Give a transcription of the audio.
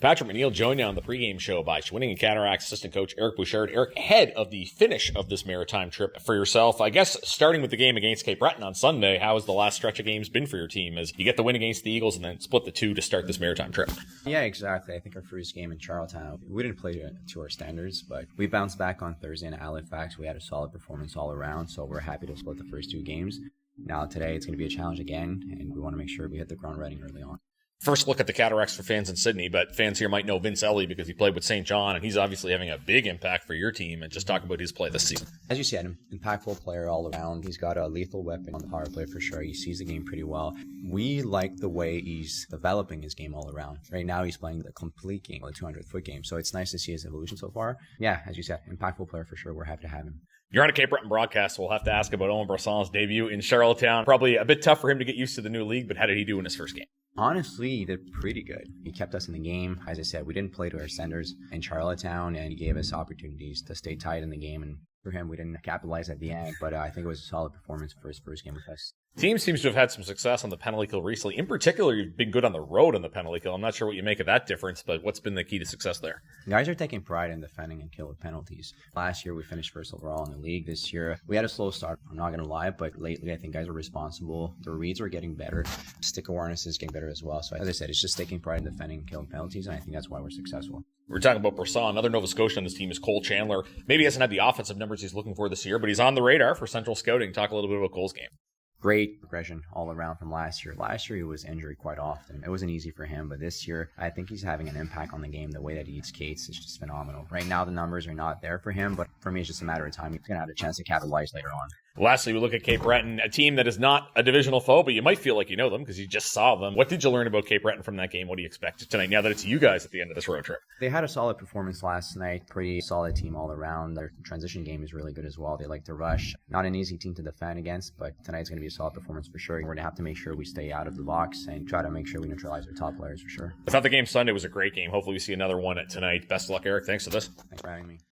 Patrick McNeil joined now on the pregame show by Shawinigan Cataracts assistant coach Eric Bouchard. Eric, ahead of the finish of this Maritime trip for yourself, I guess starting with the game against Cape Breton on Sunday, how has the last stretch of games been for your team as you get the win against the Eagles and then split the two to start this Maritime trip? Yeah, exactly. I think our first game in Charlottetown, we didn't play to our standards, but we bounced back on Thursday in Halifax. We had a solid performance all around, so we're happy to split the first two games. Now today it's going to be a challenge again, and we want to make sure we hit the ground running early on. First look at the Cataracts for fans in Sydney, but fans here might know Vince Elie because he played with St. John, and he's obviously having a big impact for your team. And just talk about his play this season. As you said, impactful player all around. He's got a lethal weapon on the power play for sure. He sees the game pretty well. We like the way he's developing his game all around. Right now he's playing the complete game, the 200-foot game, so it's nice to see his evolution so far. Yeah, as you said, impactful player for sure. We're happy to have him. You're on a Cape Breton broadcast, so we'll have to ask about Owen Brasson's debut in Charlottetown. Probably a bit tough for him to get used to the new league, but how did he do in his first game? Honestly, he did pretty good. He kept us in the game. As I said, we didn't play to our centers in Charlottetown, and he gave us opportunities to stay tight in the game. And for him, we didn't capitalize at the end, but I think it was a solid performance for his first game with us. Team seems to have had some success on the penalty kill recently. In particular, you've been good on the road on the penalty kill. I'm not sure what you make of that difference, but what's been the key to success there? Guys are taking pride in defending and kill with penalties. Last year, we finished first overall in the league. This year, we had a slow start. I'm not going to lie, but lately, I think guys are responsible. Their reads are getting better. Stick awareness is getting better as well. So as I said, it's just taking pride in defending and killing penalties, and I think that's why we're successful. We're talking about Brisson. Another Nova Scotian on this team is Cole Chandler. Maybe he hasn't had the offensive numbers he's looking for this year, but he's on the radar for Central Scouting. Talk a little bit about Cole's game. Great progression all around from last year. Last year, he was injured quite often. It wasn't easy for him, but this year, I think he's having an impact on the game. The way that he skates is just phenomenal. Right now, the numbers are not there for him, but for me, it's just a matter of time. He's going to have a chance to capitalize later on. Lastly, we look at Cape Breton, a team that is not a divisional foe, but you might feel like you know them because you just saw them. What did you learn about Cape Breton from that game? What do you expect tonight now that it's you guys at the end of this road trip? They had a solid performance last night. Pretty solid team all around. Their transition game is really good as well. They like to rush. Not an easy team to defend against, but tonight's going to be a solid performance for sure. We're going to have to make sure we stay out of the box and try to make sure we neutralize our top players for sure. I thought the game Sunday was a great game. Hopefully we see another one tonight. Best of luck, Eric. Thanks for this. Thanks for having me.